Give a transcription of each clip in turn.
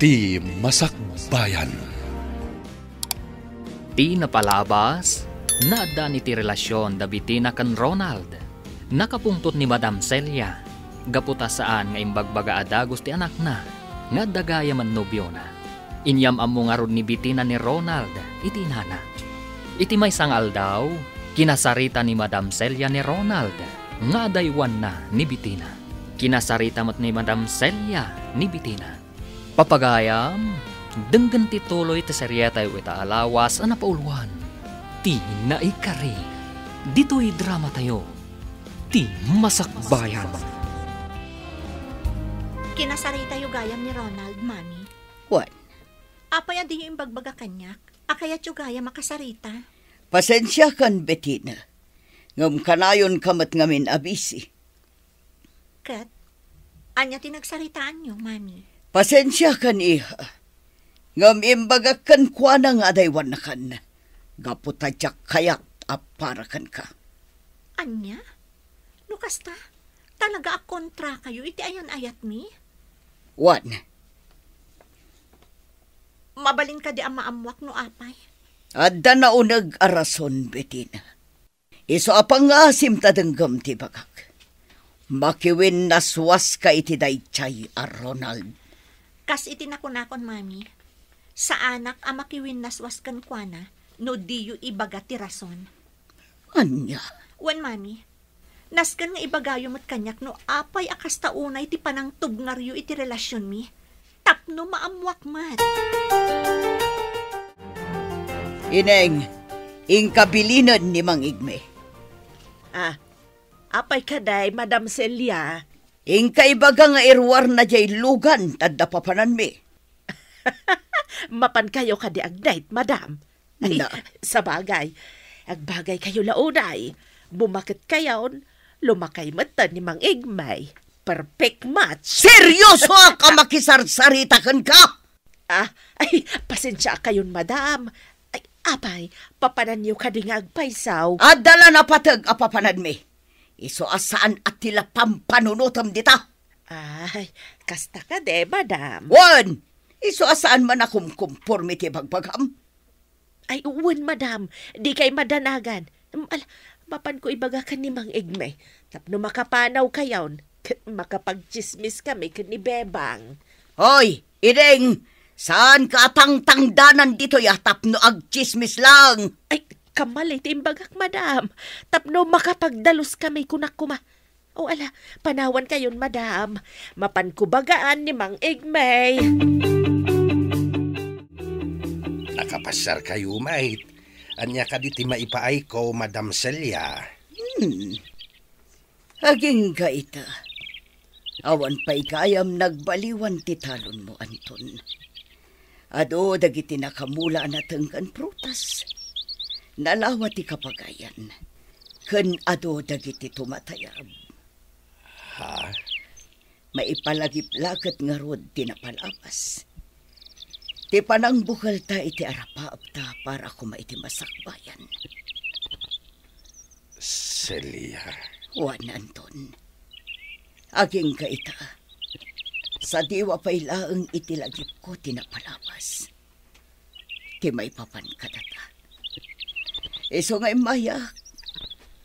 Ti Masakbayan. Ti napalabas, naada ni ti relasyon da bitina kan Ronald. Nakapungtot ni Madam Celia. Gaputa saan nga imbagbaga adagos ti anak na, nga dagaya man nobyo na. Inyam amo nga rod ni bitina ni Ronald, iti nana. Iti may sangal daw, kinasarita ni Madam Celia ni Ronald, nga daywan na ni bitina. Kinasarita mat ni Madam Celia ni bitina. Papagayam, denggan ti tuloy ti seryetay wita alawas na pauluan. Ti naikari, dito'y drama tayo. Ti Masakbayan. Kinasarita yu gayam ni Ronald, Mami. What? Apa yan di yung imbagbaga kanyak? Akayat yu gayam makasarita? Pasensya kan, Bettina. Ngam kanayon kamat ngamin abisi. Kat, anya tinagsaritaan nyo, Mami? Pasensya kan, iha. Ngam imbagakan kwa na nga daywan na kan. Gaputadyak kayat aparakan ka. Anya? Nukasta? Talaga kontra kayo, iti ayon ayat mi? What? Mabalin ka di ang maamwak no apay. Adda na unag arason, Bettina. Iso apang asim tadenggam ti bagak. Makiwin naswas ka iti daychay a Ronald. Kas iti nakunakon, Mami. Sa anak ang makiwin naswas kan kwa no di yu ibaga ti rason. Anya? Wan, Mami. Naskan nga ibagayo mo't kanyak no apay akas taunay ti panang tubngaryo iti relasyon mi. Tapno maamwak mat. Ineng, ingkabilinan ni Mang Igme. Apay kaday, Madam Celia. Ingkaibaga nga irwar na jay lugan tadda papanan mi. Mapan kayo kadi agdayt, Madam. Ay, Na. sa bagay. Agbagay kayo launay. Bumakit kayon, lumakay mata ni Mang Igmay. Perfect match. Seryoso ka makisarsaritakan ka? Ay, pasensya kayon, Madam. Ay, apay, papanan niyo kadi nga agpaysaw. Adala na patag apapanan mi. Iso asaan at tila pampanunutam dita. Ay, kasta ka de, Madam. Wan! Iso asaan man akong conformity bagbagam. Ay, uwan, Madam. Di kay madanagan. Mapan ko ibagakan ni Mang Igme. Tapno makapanaw kayon. Makapagchismis kami ni Bebang. Hoy, Ireng! Saan ka tangtangdanan dito yatap no agchismis lang? Ay, kamalay timbagak, Madam. Tapno makapagdalos kami kunakuma. O ala, panawan kayon, Madam. Mapan ko bagaan ni Mang Igme. Nakapasar kayo, mate. Anya ka diti maipaay ko, Madam Celia. Aging ka ita. Awan pa'y kayam nagbaliwan ti talon mo, Anton. Ado dagiti nakamula na tengkan prutas. Nalawa ti kapagayan. Ken ado dagiti tumatayab. Ha? Maipalagip-lakat nga rod tinapalapas. Ti panang bukal ta iti arapaap ta para kuma iti masakbayan. Celia. Juan Anton. Aging ka ita. Sa diwa pa'y laeng itilagip ko tinapalapas. Ti may papan kadata. Iso nga'y mayak.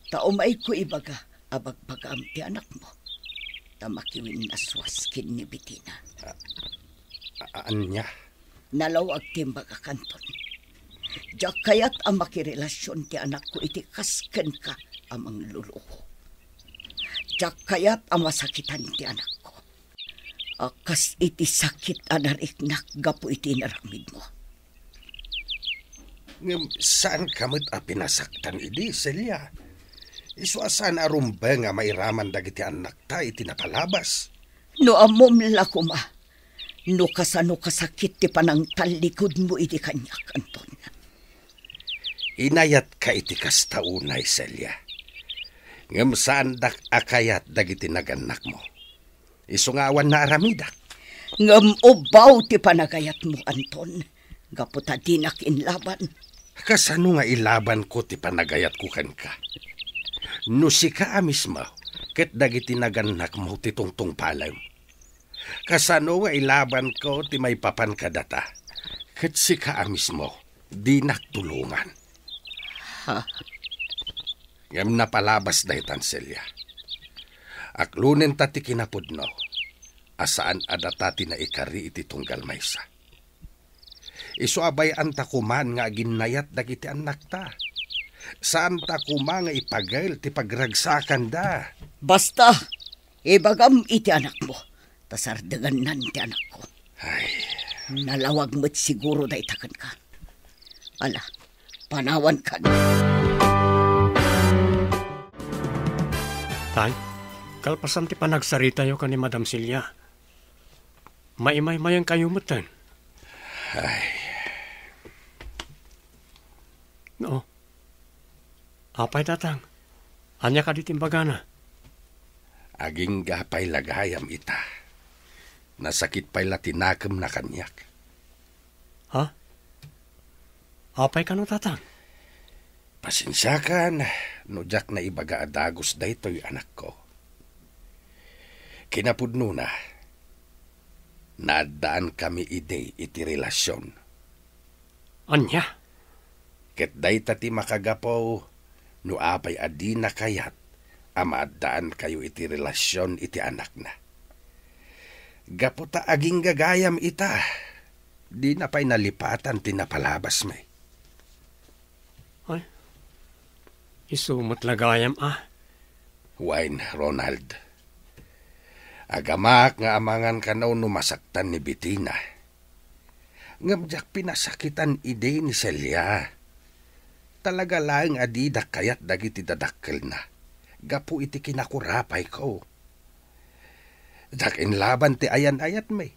Taumay ko ibaga abagbagam ti anak mo. Tamakiwin naswaskin ni Bettina. Anya? Nalawag timbaga kanton. Diyak kayat ang makirelasyon ti anak ko iti kasken ka amang luluho. Diyak kayat ang masakitan ti anak ko. Akas iti sakit anariknak gapo iti naramid mo. Saan kamot a pinasaktan idi, Celia? Isu asan arumba nga mairaman dagiti anak ta iti napalabas. No amom lakuma. No kasano kasakit ti panang talikod mo iti kanyak, Anton. Inayat ka iti kastaunay, Celia. Ngam saan dak akayat dagiti naganak mo. Isungawan na aramidak. Ngam ubaw ti panagayat mo, Anton. Gaputa dinak inlaban. Kasano nga ilaban ko ti panagayat ko kan ka? No si ka mismo, ket dagiti naganak mo ti tungtung palam. Kasano nga ilaban ko ti may papan kadata. Ket si kaa mismo, di naktulungan. Ha? Ngam napalabas dahitan Celia. Aklunen ta ti kinapudno. Asaan adata ti naikari iti tunggal maysa. Isu abay anta kuman nga ginayat dagiti anak ta. Saan ta kuma nga ipagail ti pagragsakan da. Basta, ibagam iti anak mo. Tasardagan nan ti anak ko. Ay, Nalawag mo't siguro da itakan ka. Ala, panawan ka na. Tay, kalpasan ti panagsarita yo ka ni Madam Celia. Maimay-mayang kayo mutan. ay, No. Apay tatang. Anya ka ditimbagana. aging gapay lagayam ita. Nasakit pa'y latinakam na kanyak. Ha? Apay ka no tatang. Pasensya kan, no jak na ibaga adagos da ito'y anak ko. Kinapudno na, nadaan kami iti relasyon. Anya? Ket day tati makagapaw, no apay adi na kayat, amaadaan kayo iti relasyon iti anak na. Gaputa aging gagayam ita, di na pa'y nalipatan tinapalabas may. Ay, isumot lagayam Wine, Ronald. Agamak nga amangan kanaw numasaktan ni Bettina. Ngamjak pinasakitan ide ni Celia. Talaga lang adida kayat dagiti dadakkel na. Gapu iti kinakurapay ko. Dakin laban ti ayan-ayat may.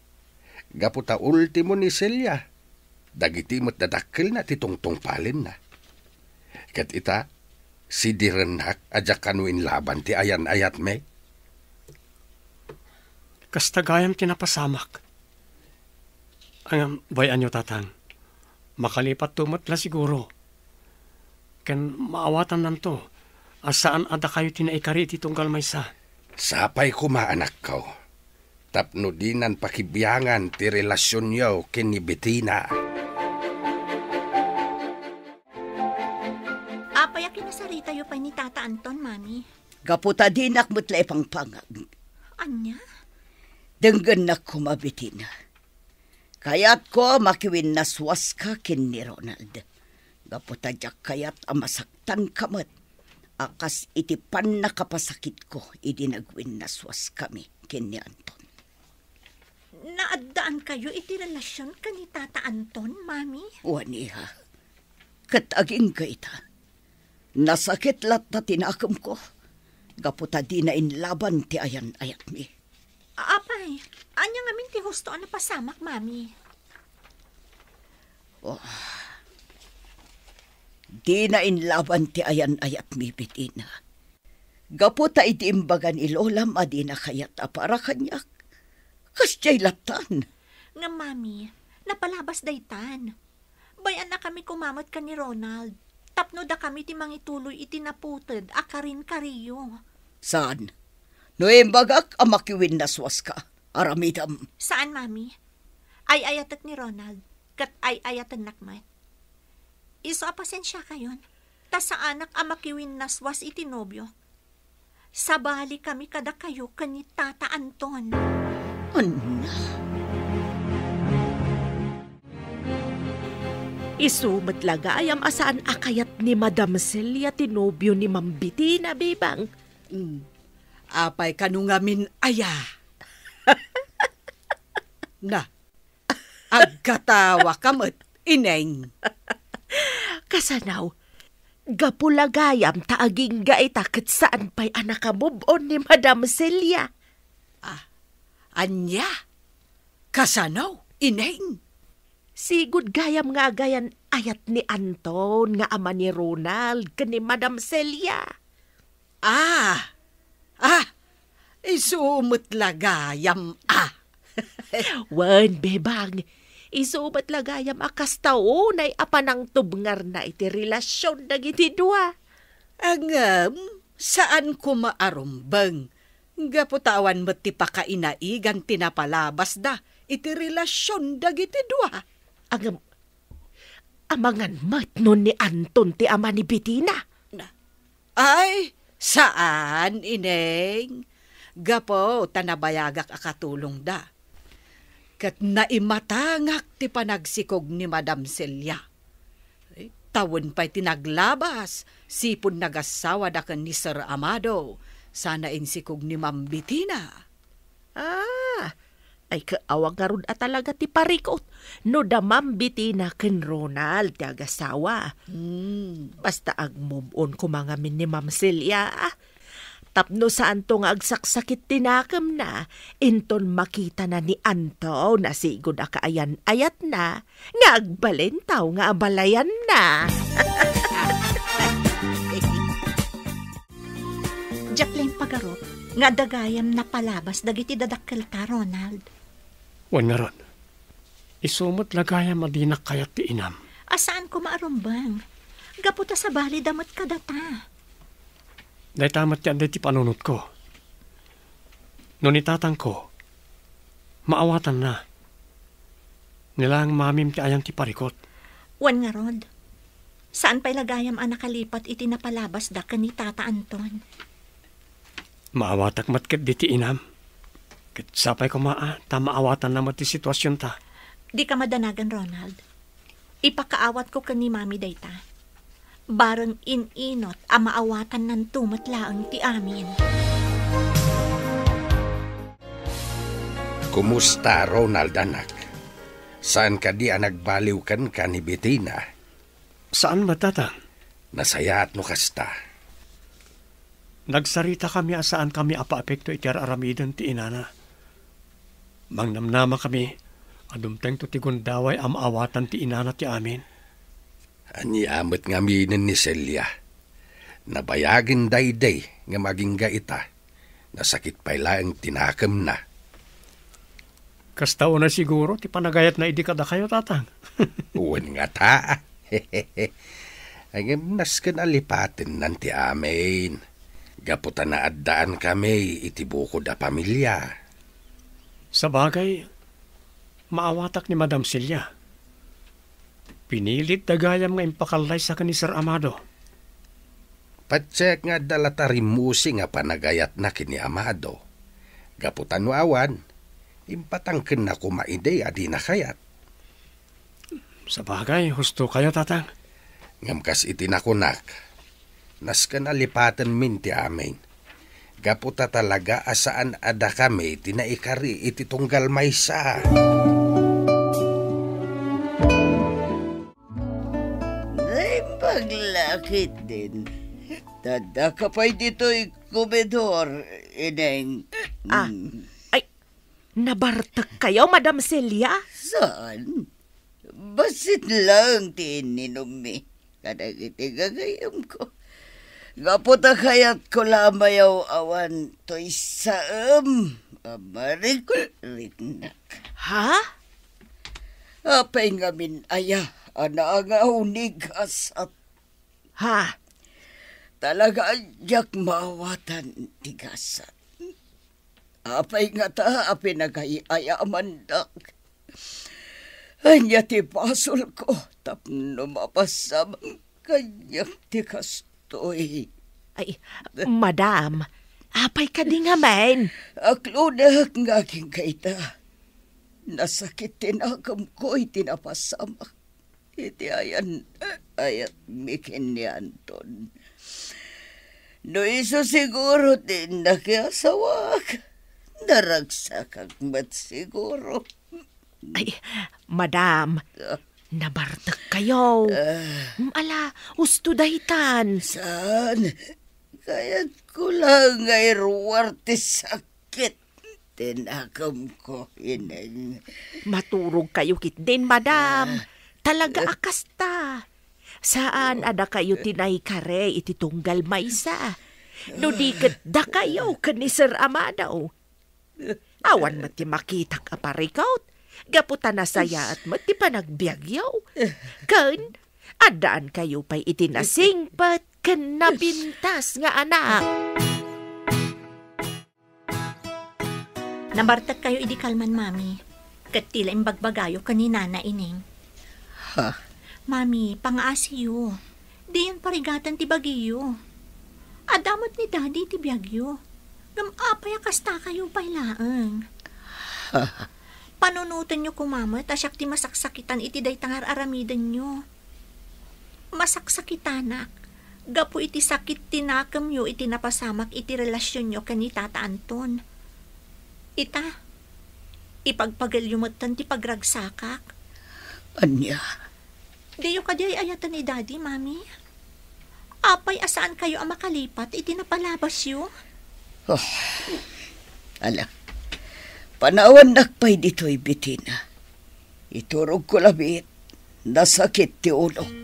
Gapu ta ultimo ni Celia. Dagiti mo't dadakkel na ti tungtungpalin na. Kat ita, si direnak adyak kanuin laban ti ayan-ayat may. Kastagayam tinapasamak. Ang bayan nyo tatang. Makalipat tumot la siguro. Ken maawatan nanto. Asaan ada kayo tinaikari iti tunggal maysa. Sapay kumaanak ko. Tapno dinan pakibiyangan ti relasyon niyo ken ni Bettina. Apay kinasarita yo pa ni Tata Anton, Mami. Gaputa dinak mo't laipang pangag. Anya? Denggan na kumabitin. Kayat ko makiwin naswas ka kin ni Ronald. Gaputa jak kayat amasaktan kamat. Akas itipan na kapasakit ko, idi nagwin naswas kami kin ni Anton. Naadaan kayo iti relasyon ka ni Tata Anton, Mami? Waniha, kataging ka ita. Nasakit lat na tinakam ko. Gaputa di na inlaban ti ayan-ayat mi. Apay, anya nga min ti husto na pasamak, Mami. Di na inlaban ti ayan-ayat mi, Bettina. Gaputa iti imbagan ilolam adi na kayat para kanyak. Kasya'y latan. Nga, Mami, napalabas daytan. Bayan na kami kumamot ka ni Ronald. Tapno da kami ti mangituloy iti naputid, akarin kariyo. Saan? No imbagak amakiwin naswas ka. Aramidam. Saan, Mami? Ay ayatat ni Ronald, kat ay ayatan nakmat. Iso apasensya kayon, ta sa anak amakiwin naswas iti nobyo. Sabali kami kada kayo kanit Tata Anton. Anna. Isumat lagayam asaan akayat ni Madam Celia tinobyo ni Ma'am Bettina, bibang. Apay kanungamin aya. Na, agkatawa kamot, ineng. Kasanaw, gapulagayam taaging gaitakit saan pa'y anakamubon ni Madam Celia. Anya, kasanaw, ineng. Sigud gayam nga gayan ayat ni Anton nga ama ni Ronald kani Madam Celia. Isumot lagayam Wan, bebang, isubat lagayam akas taon ay apanang tubngar na iti relasyon na iti dua. Angam, saan ko maarumbang Gaputawan mo ti pakainaigan tinapalabas da. Iti relasyon dagiti dua. Amangan mat nun ni Anton ti ama ni Bettina. Ay, saan, ineng? Gapo, tanabayagak akatulong da. Kat naimatangak ti panagsikog ni Madam Celia. Tawon pa'y tinaglabas, sipon nagasawa da kan ni Sir Amado. Sana insikog ni Ma'am Bettina. Ay kaawag nga ron talaga ti parikot. No da Ma'am Bettina ken Ronald ti agasawa. Basta ag-move on kumangamin ni Ma'am Celia. Tapno saan to nga agsaksakit tinakam na, inton makita na ni Anto na sigod akaayan-ayat na, nga agbalentaw nga abalayan na. Jacqueline Pagarot, nga dagayam na palabas dagiti dadakkel ta, Ronald. Wan nga ron. Isumot lagayam madinak kayat ti inam. Asaan ko maarumbang? Gaputa sa bali damot kadata. Dahil tamat yan dahil ti panunot ko. Nung itatang ko, maawatan na. Nilang mamim ti ayang ti parikot. Wan nga, Rod. Saan pa'y lagayam ang nakalipat iti napalabas da ka ni Tata Anton? Maawatak matkat di ti inam. Kat sapay ko maawatan na mati sitwasyon ta. Di ka madanagan, Ronald. Ipakaawat ko ka ni Mami dayta. Barang ininot ang maawatan ng tumatlaang ti amin. Kumusta, Ronald, anak? Saan ka di nagbaliw kan ka ni Bettina? Saan matata? Nasaya at no kasta. Nagsarita kami asaan kami apa-apekto iti aramidan ti inana. Mangnamnama kami, adumteng to ti gundaway am awatan ti inana ti amin. Anyamat nga minin ni Celia. Nabayagin dayday nga maging gaita. Nasakit pa ilang tinakam na. Kastao na siguro, ti panagayat na idi kada kayo, tatang. Uwan nga ta. Ay naskan alipatin nanti amin. Gaputan na addaan kami iti bukod a pamilya. Sa bagay, maawatak ni Madam Celia. Pinilit dagayam nga impakalay sa ni Sir Amado. Patsek nga dalatarimusi nga panagayat na kini Amado. Gaputan mo awan, impatangkin na kumaiday adi na kayat. Sa bagay, husto kayo, tatang. Ngamkas itinakunak, naskan alipatan min ti amin. Gaputa talaga asaan ada kami tinaikari iti tunggal maysa. Paglakit din. Tada ka pa'y dito'y kumedor, ineng. Ay, nabartak kayo, Madam Celia? Saan? Basit lang tininumi. Kadang iti gagayam ko. Gaputa kayat ko lamayaw awan to'y saam. Amarikulik na. Ha? Apay ngamin aya. Ana nga unigas at Ha? talaga yak mawatan tigasat. Apay nga ta, apay naghayaman dak. Anya ti pasol ko, tapno mapasam, kanyak tigastoy. Ay, Madam, apay ka di nga man. Aklunak nga king kaita. Nasakit tinakam ko, itinapasamak. Iti ayan mikin ni Anton. No iso siguro din nakiasawak. Naragsak mat siguro. Ay, Madam, nabartak kayo. Ala, usto dahitan. Saan? Kaya't ko lang ay ruwarte sakit. Tinakam ko, ineng. Maturog kayo kit din, Madam. Talaga akasta. Saan ada kayo tinay kare iti tunggal maysa? No di da kayo ni Sir Amado. Awan mati makitak aparikaut. Gaputan na saya at mati pa nagbiagyaw. Kan, adaan kayo pa'y itinasingpat kan nabintas nga anak. Nabartag kayo idi kalman, Mami. Kat tila imbagbagayo kanina na ining. Ha? Mami, pangaasiyo. Di yan parigatan ti Baguio. Adamot ni Daddy ti Biagyo. Gamapay kasta kayo pailaang. Panunutan nyo kumama, tasyak ti masaksakitan iti day tangar aramidan nyo. Masaksakitanak. Gapo iti sakit tinakam nyo iti napasamak iti relasyon nyo kani Tata Anton. Ita, ipagpagalyumatan ti pagragsakak. Anya? Diyo ka di ayatan ni Daddy, Mami. Apay asaan kayo ang makalipat, iti napalabas yun. Ala, panawan nakpay dito'y Bitina. Iturog ko labit, nasakit ti ulo.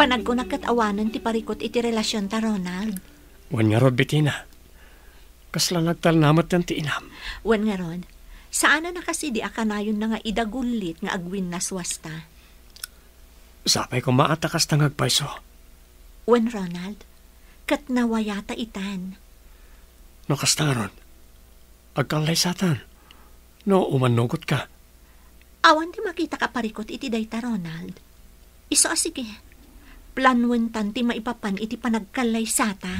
Panagkunak awanan ti parikot iti relasyon ta, Ronald. Wan nga rod, Bitina. Kasla nagtalnamat ng ti inam. Wan nga Rod, saan na kasi di akanayon na nga idagulit nga agwin na swasta? Sapay ko maatakas na ngagpayso. Wan Ronald, kat nawayata itan. No kastaron, agkalay satan. No umanugot ka. Awan di makita ka parikot iti dayta, Ronald. Iso sige. Planwen tanti maipapan iti panagkalay sata.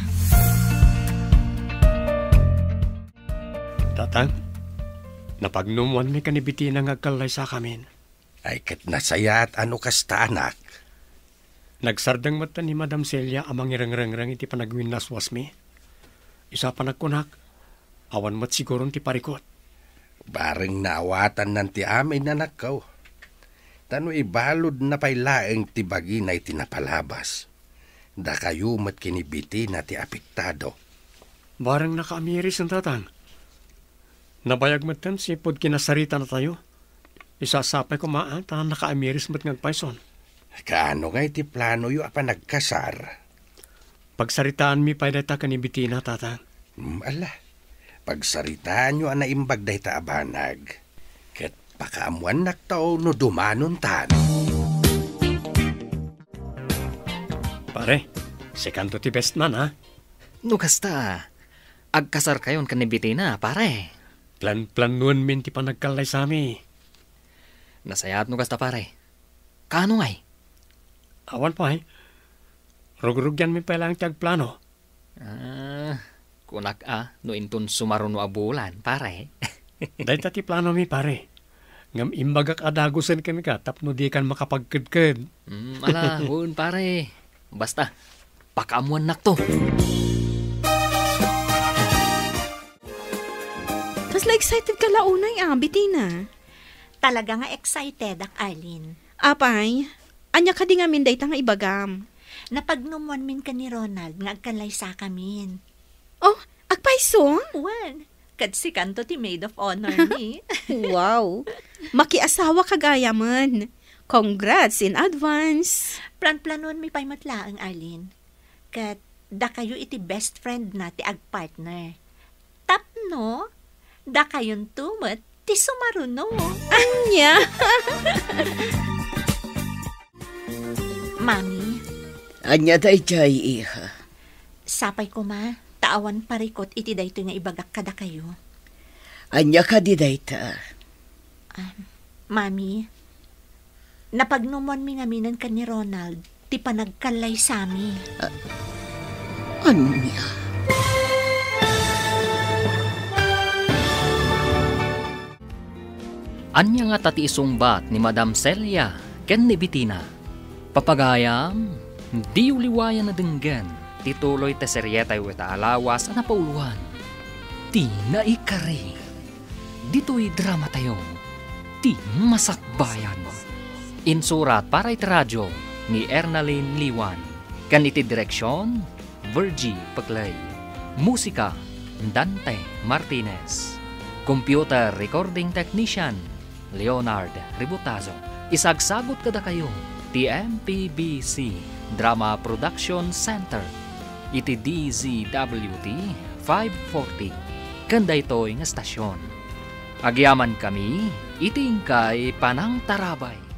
Tatang, napagnumuan mi kanibiti ng agkalay sa kamin. Ay kat nasaya at ano kasta anak. Nagsardang mata ni Madam Celia amang irang-rang iti panagwin naswas mi. Isa pa nagkunak, awan mat siguron ti parikot. Bareng naawatan ng ti amin na nakaw. Tano ibalod na pailaeng ti bagi na itinapalabas. Da kayo mat kinibiti na ti apektado. Barang nakaamiris ang tatang. Nabayag matan sipod kinasarita na tayo. Isasapay ko maan ta nakaamiris mat ngagpayson. Kaano nga iti plano yu apa nagkasar? Pagsaritaan mi pa'y data kanibiti na tatang. Ala, pagsaritaan yu ana imbag day ta abanag. Ket pakaamuan naktaw no dumanon tan. Pare, si kanto ti best man ha? No kasta, agkasar kayon kanibiti na, pare. Plan-planuan min ti panagkalay sa mi. Nasayat no kasta, pare. Kano ngay? Awan pa Rug-rugyan mi pa lang ti agplano. Kunak no intun sumaruno abulan, pare. Dahil ti plano mi, pare. Ngam imbagak adagusan kan ka, tapno di kan makapagkadkad. Ala, hun, pare. Basta, pakamuan nak to. Kasla excited ka launay, Bitina. Talaga nga excited ak Arlene. Apay, anya ka di nga min dayta nga ibagam. Napagnumuan min ka ni Ronald nga agkalay sa kamin. Oh, agpayso? Wan, kad si kanto ti maid of honor ni. Wow, makiasawa ka gaya man. Congrats in advance. Plan-planon mi pa'y matlaang, Arlene. Kat da kayo iti best friend na ti agpartner. Tapno, da kayon tumat ti sumaruno. Anya? Mami. Anya day jay iha. Sapay ko ma, taawan parikot iti dayto nga ibagak kada kayo. Anya ka di dayta. Mami, napagnumuan mi ngaminan ka ni Ronald, ti panagkalay sami. Anya? Anya nga tati isungbat ni Madam Celia ken ni Bitina. Papagayam, di uliwayan na denggan, tituloy te seryetay weta alawas na pauluan. Ti naikari. Dito'y drama tayo. Ti masakbayan. Insurat para iti radyo ni Ernalyn Liwan. Kan iti direksyon, Virgie Paglay. Musika, Dante Martinez. Computer recording technician, Leonard Ributazo. Isagsagot kada kayo, TMPBC Drama Production Center. Iti DZWT 540. Kanda ito'y nga stasyon. Agyaman kami, iting kay Panang Tarabay.